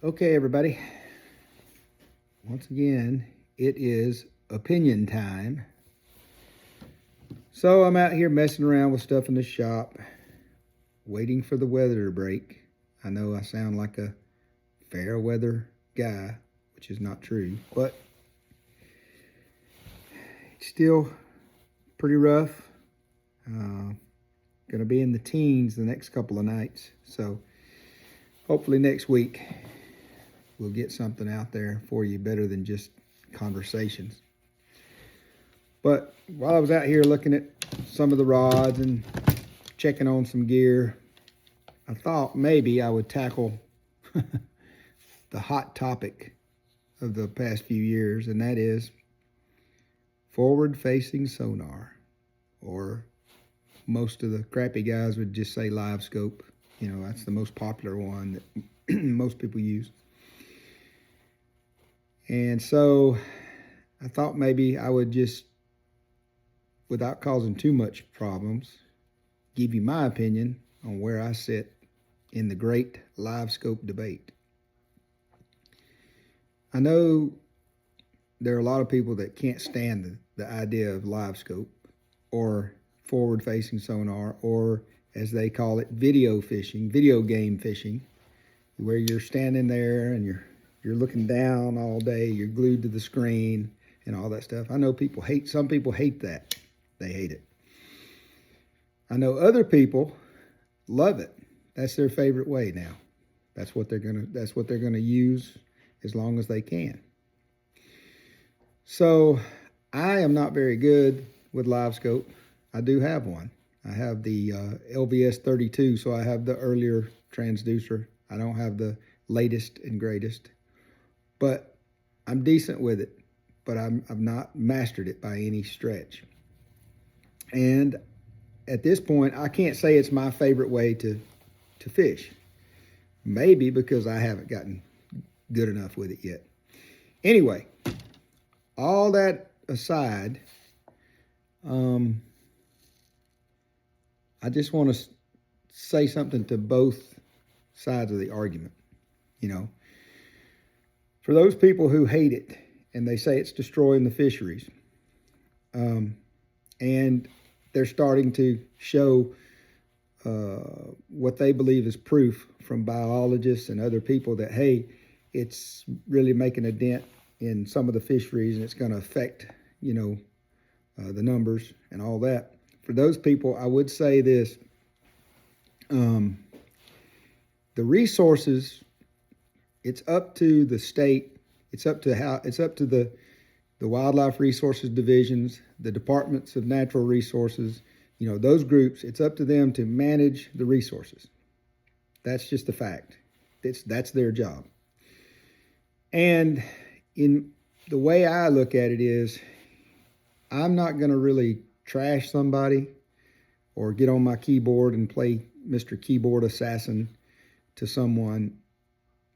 Okay, everybody. Once again, it is opinion time. So I'm out here messing around with stuff in the shop, waiting for the weather to break. I know I sound like a fair weather guy, which is not true, but it's still pretty rough. Gonna be in the teens the next couple of nights. So hopefully next week we'll get something out there for you better than just conversations. But while I was out here looking at some of the rods and checking on some gear, I thought maybe I would tackle the hot topic of the past few years, and that is forward-facing sonar, or most of the crappy guys would just say live scope. You know, that's the most popular one that most people use. And so I thought maybe I would just, without causing too much problems, give you my opinion on where I sit in the great live scope debate. I know there are a lot of people that can't stand the idea of live scope or forward-facing sonar, or as they call it, video fishing, video game fishing, where you're standing there and you're looking down all day, you're glued to the screen and all that stuff. I know some people hate that. They hate it. I know other people love it. That's their favorite way now. That's what they're gonna use as long as they can. So I am not very good with live scope. I do have one. I have the LVS 32, so I have the earlier transducer. I don't have the latest and greatest, but I'm decent with it, but I've not mastered it by any stretch. And at this point, I can't say it's my favorite way to fish. Maybe because I haven't gotten good enough with it yet. Anyway, all that aside, I just want to say something to both sides of the argument. You know, for those people who hate it and they say it's destroying the fisheries, and they're starting to show what they believe is proof from biologists and other people that, hey, it's really making a dent in some of the fisheries and it's going to affect, the numbers and all that. For those people, I would say this: the resources, it's up to the state, it's up to the wildlife resources divisions, the departments of natural resources, those groups. It's up to them to manage the resources. That's just a fact. That's their job. And in the way I look at it is, I'm not going to really trash somebody or get on my keyboard and play Mr. Keyboard Assassin to someone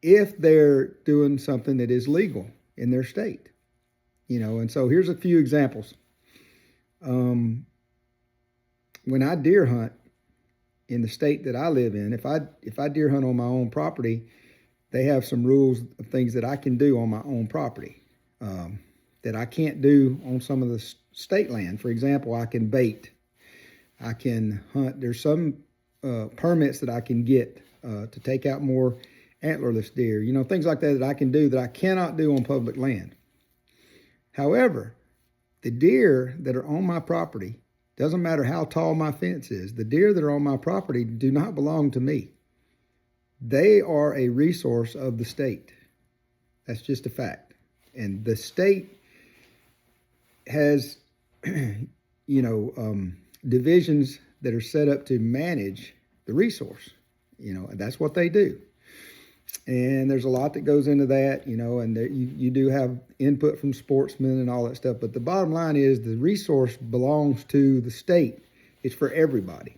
if they're doing something that is legal in their state. And so here's a few examples. When I deer hunt in the state that I live in, if I deer hunt on my own property, they have some rules of things that I can do on my own property that I can't do on some of the state land. For example, I can bait, I can hunt. There's some permits that I can get to take out more antlerless deer, things like that I can do that I cannot do on public land. However, the deer that are on my property, doesn't matter how tall my fence is, the deer that are on my property do not belong to me. They are a resource of the state. That's just a fact. And the state has, divisions that are set up to manage the resource. And that's what they do. And there's a lot that goes into that, and you do have input from sportsmen and all that stuff. But the bottom line is the resource belongs to the state. It's for everybody.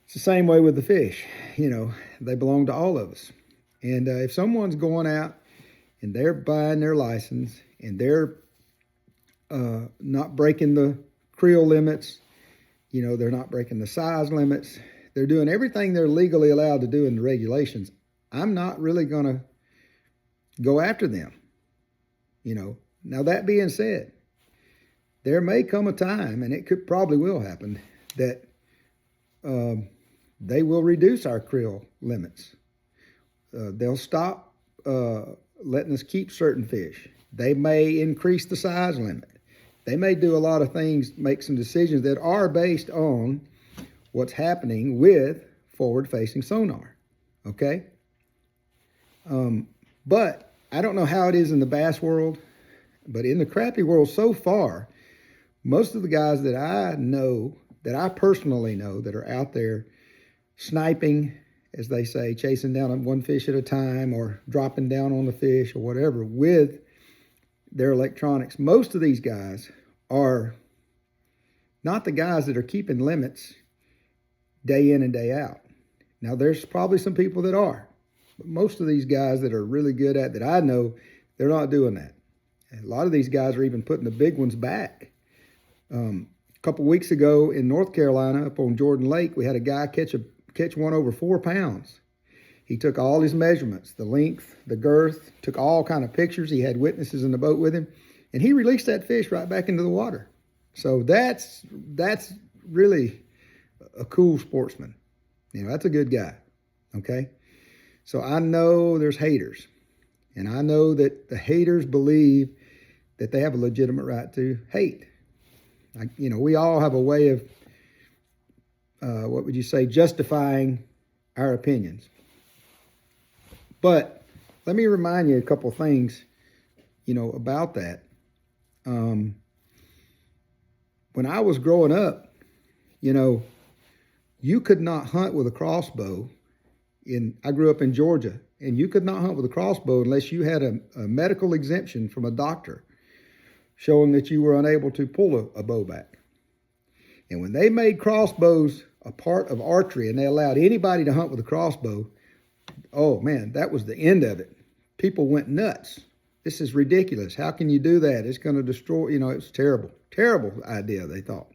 It's the same way with the fish. They belong to all of us. And if someone's going out and they're buying their license and they're not breaking the creel limits, they're not breaking the size limits, they're doing everything they're legally allowed to do in the regulations, I'm not really going to go after them. Now that being said, there may come a time, and it probably will happen, that they will reduce our creel limits. They'll stop letting us keep certain fish. They may increase the size limit. They may do a lot of things, make some decisions that are based on what's happening with forward-facing sonar, okay? But I don't know how it is in the bass world, but in the crappie world so far, most of the guys that I know, that I personally know, that are out there sniping, as they say, chasing down one fish at a time or dropping down on the fish or whatever with their electronics, most of these guys are not the guys that are keeping limits day in and day out. Now, there's probably some people that are, but most of these guys that are really good at, that I know, they're not doing that. And a lot of these guys are even putting the big ones back. A couple weeks ago in North Carolina, up on Jordan Lake, we had a guy catch one over 4 pounds. He took all his measurements, the length, the girth, took all kind of pictures. He had witnesses in the boat with him, and he released that fish right back into the water. So that's really a cool sportsman. That's a good guy, okay? So I know there's haters, and I know that the haters believe that they have a legitimate right to hate. We all have a way of, justifying our opinions. But let me remind you a couple things, about that. When I was growing up, you could not hunt with a crossbow. I grew up in Georgia, and you could not hunt with a crossbow unless you had a medical exemption from a doctor showing that you were unable to pull a bow back. And when they made crossbows a part of archery and they allowed anybody to hunt with a crossbow, oh man, that was the end of it. People went nuts. This is ridiculous. How can you do that? It's going to destroy, it was terrible. Terrible idea, they thought.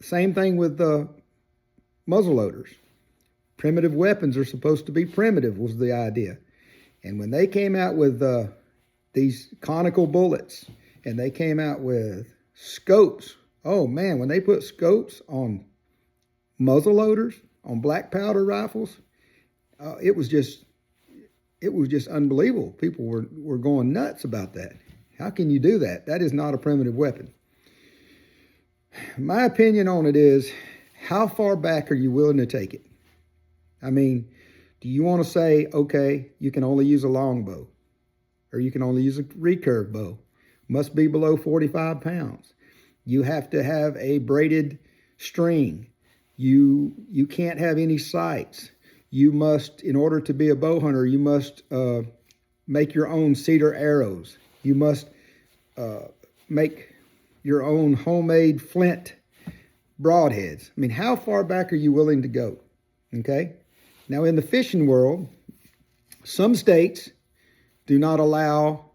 Same thing with muzzleloaders. Primitive weapons are supposed to be primitive, was the idea. And when they came out with these conical bullets, and they came out with scopes, oh man, when they put scopes on muzzleloaders, on black powder rifles, it was just unbelievable. People were going nuts about that. How can you do that? That is not a primitive weapon. My opinion on it is, how far back are you willing to take it? I mean, do you want to say, okay, you can only use a longbow, or you can only use a recurve bow? Must be below 45 pounds. You have to have a braided string. You can't have any sights. You must, in order to be a bow hunter, you must make your own cedar arrows. You must make your own homemade flint broadheads. I mean, how far back are you willing to go? Okay? Now, in the fishing world, some states do not allow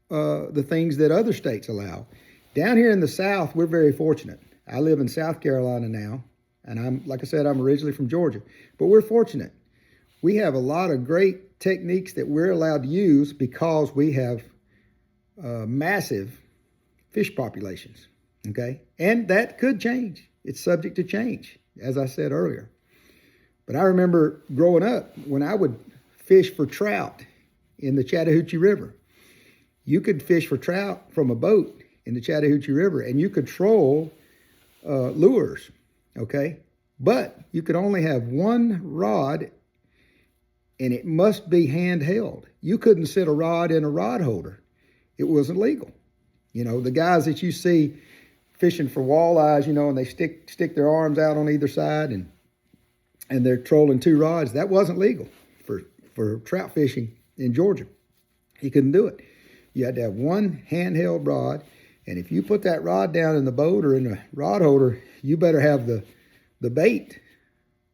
the things that other states allow. Down here in the South, we're very fortunate. I live in South Carolina now, and like I said, I'm originally from Georgia, but we're fortunate. We have a lot of great techniques that we're allowed to use because we have massive fish populations, okay? And that could change. It's subject to change, as I said earlier. But I remember growing up, when I would fish for trout in the Chattahoochee River, you could fish for trout from a boat in the Chattahoochee River, and you could troll lures, okay? But you could only have one rod, and it must be handheld. You couldn't sit a rod in a rod holder. It wasn't legal. The guys that you see fishing for walleyes, and they stick their arms out on either side and they're trolling two rods, that wasn't legal for trout fishing in Georgia. You couldn't do it. You had to have one handheld rod, and if you put that rod down in the boat or in the rod holder, you better have the bait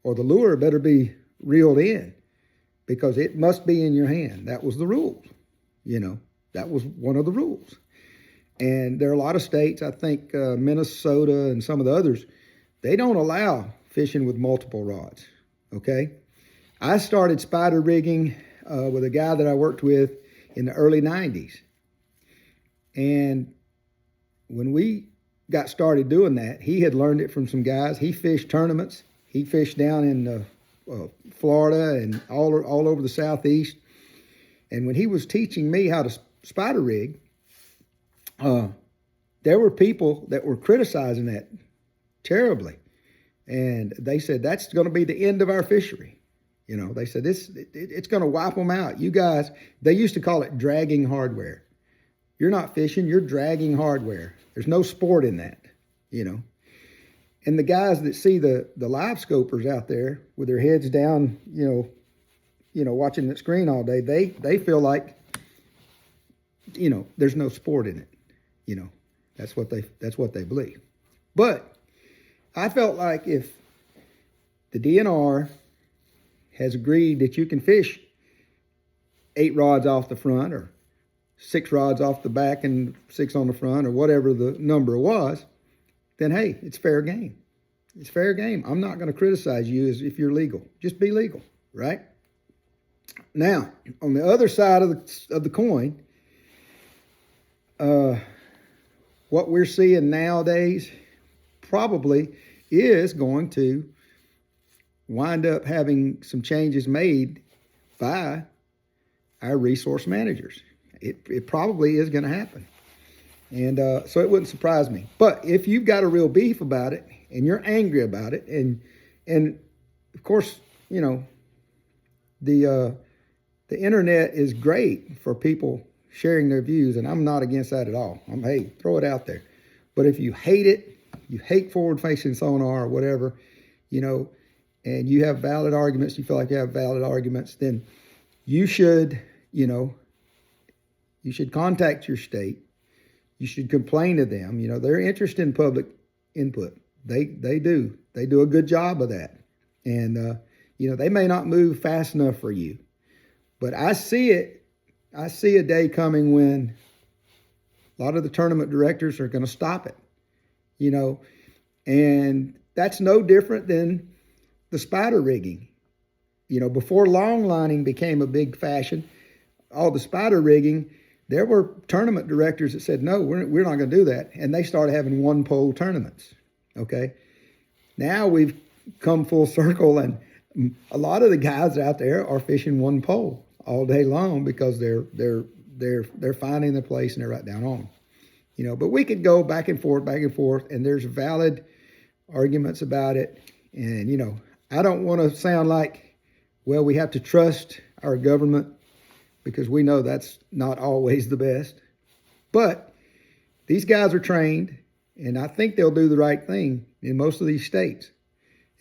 or the lure better be reeled in, because it must be in your hand. That was the rules. That was one of the rules. And there are a lot of states, I think Minnesota and some of the others, they don't allow fishing with multiple rods, okay? I started spider rigging with a guy that I worked with in the early 90s. And when we got started doing that, he had learned it from some guys. He fished tournaments. He fished down in Florida and all over the Southeast. And when he was teaching me how to spider rig, there were people that were criticizing that terribly. And they said, that's going to be the end of our fishery. You know, they said, it's going to wipe them out. You guys, they used to call it dragging hardware. You're not fishing, you're dragging hardware. There's no sport in that, you know. And the guys that see the live scopers out there with their heads down, you know, watching the screen all day, they feel like, you know, there's no sport in it. You know, that's what they believe. But I felt like if the DNR has agreed that you can fish 8 rods off the front or 6 rods off the back and 6 on the front or whatever the number was, then hey, it's fair game. It's fair game. I'm not going to criticize you as if you're legal. Just be legal, right? Now, on the other side of the coin, what we're seeing nowadays probably is going to wind up having some changes made by our resource managers. It probably is going to happen. And so it wouldn't surprise me. But if you've got a real beef about it and you're angry about it, and of course, you know, the internet is great for people sharing their views, and I'm not against that at all. Hey, throw it out there. But if you hate it, you hate forward-facing sonar or whatever, you know, and you have valid arguments, you feel like you have valid arguments, then you should, you know, you should contact your state. You should complain to them. You know, they're interested in public input. They do. They do a good job of that. And, you know, they may not move fast enough for you. But I see it. I see a day coming when a lot of the tournament directors are going to stop it. You know, and that's no different than the spider rigging. You know, before long lining became a big fashion, all the spider rigging, there were tournament directors that said, no, we're not going to do that. And they started having one pole tournaments. Okay. Now we've come full circle, and a lot of the guys out there are fishing one pole all day long because they're finding the place and they're right down on. You know, but we could go back and forth, and there's valid arguments about it. And, you know, I don't want to sound like, well, we have to trust our government, because we know that's not always the best. But these guys are trained, and I think they'll do the right thing in most of these states.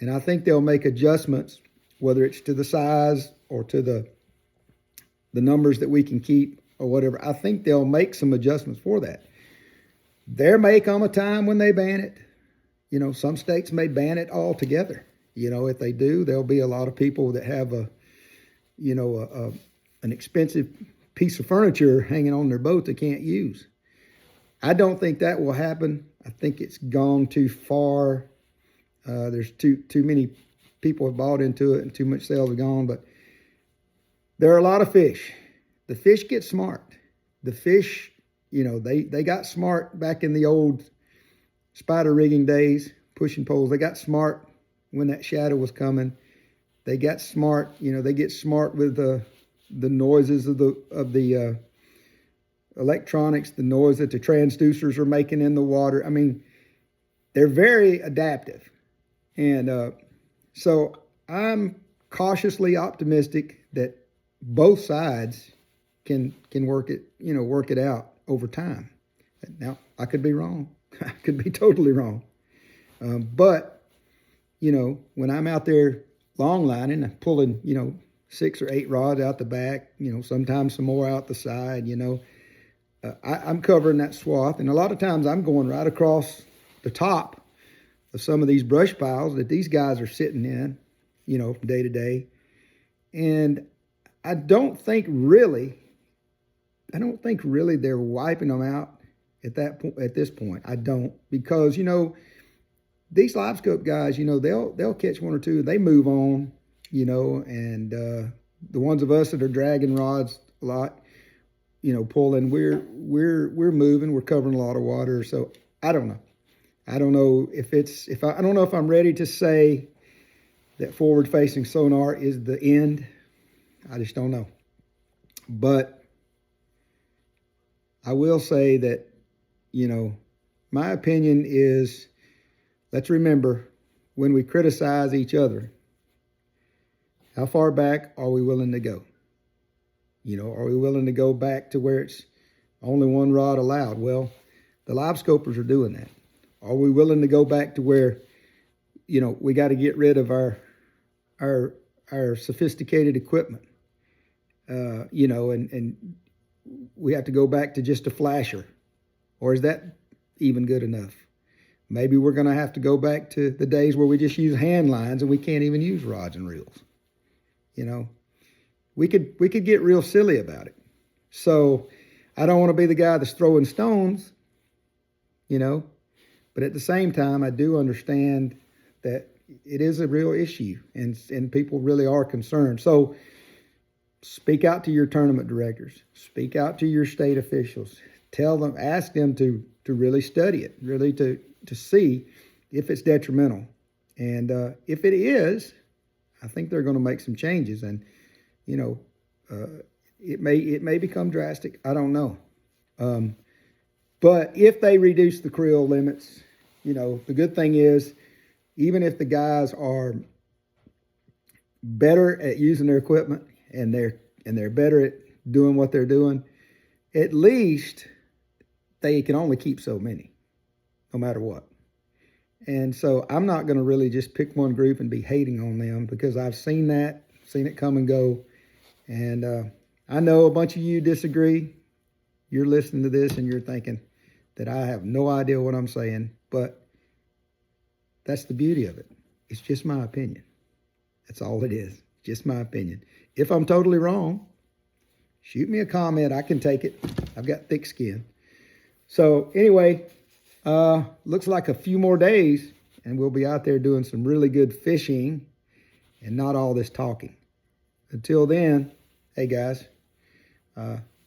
And I think they'll make adjustments, whether it's to the size or to the numbers that we can keep or whatever. I think they'll make some adjustments for that. There may come a time when they ban it. You know, some states may ban it altogether. You know, if they do, there'll be a lot of people that have an expensive piece of furniture hanging on their boat they can't use. I don't think that will happen. I think it's gone too far. There's too many people have bought into it and too much sales have gone. But there are a lot of fish. The fish get smart. The fish, you know, they got smart back in the old spider rigging days, pushing poles. They got smart when that shadow was coming. They got smart, you know, they get smart with the noises of the electronics, the noise that the transducers are making in the water. I mean, they're very adaptive. And so I'm cautiously optimistic that both sides can work it out over time. Now, I could be wrong. I could be totally wrong. But, you know, when I'm out there long lining, pulling, you know, 6 or 8 rods out the back, you know, sometimes some more out the side, you know, I'm covering that swath. And a lot of times I'm going right across the top of some of these brush piles that these guys are sitting in, you know, from day to day. And I don't think really they're wiping them out at this point. I don't, because, you know, these live scope guys, you know, they'll catch 1 or 2, they move on, you know, and the ones of us that are dragging rods a lot, you know, pulling, we're moving, we're covering a lot of water. So I don't know. I don't know I don't know if I'm ready to say that forward-facing sonar is the end. I just don't know. But I will say that, you know, my opinion is, let's remember, when we criticize each other, how far back are we willing to go? You know, are we willing to go back to where it's only one rod allowed? Well, the live scopers are doing that. Are we willing to go back to where, you know, we got to get rid of our sophisticated equipment, you know, and we have to go back to just a flasher? Or is that even good enough? Maybe we're going to have to go back to the days where we just use hand lines and we can't even use rods and reels. You know, we could get real silly about it. So I don't want to be the guy that's throwing stones, you know, but at the same time, I do understand that it is a real issue and people really are concerned. So speak out to your tournament directors, speak out to your state officials, tell them, ask them to really study it, really to see if it's detrimental. And if it is, I think they're going to make some changes. And, you know, it may become drastic. I don't know. But if they reduce the creel limits, you know, the good thing is, even if the guys are better at using their equipment and they're better at doing what they're doing, at least they can only keep so many, no matter what. And so I'm not going to really just pick one group and be hating on them, because I've seen it come and go. And I know a bunch of you disagree. You're listening to this and you're thinking that I have no idea what I'm saying, but that's the beauty of it. It's just my opinion. That's all it is. Just my opinion. If I'm totally wrong, shoot me a comment. I can take it. I've got thick skin. So anyway, looks like a few more days and we'll be out there doing some really good fishing and not all this talking. Until then, hey guys,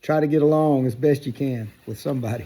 try to get along as best you can with somebody.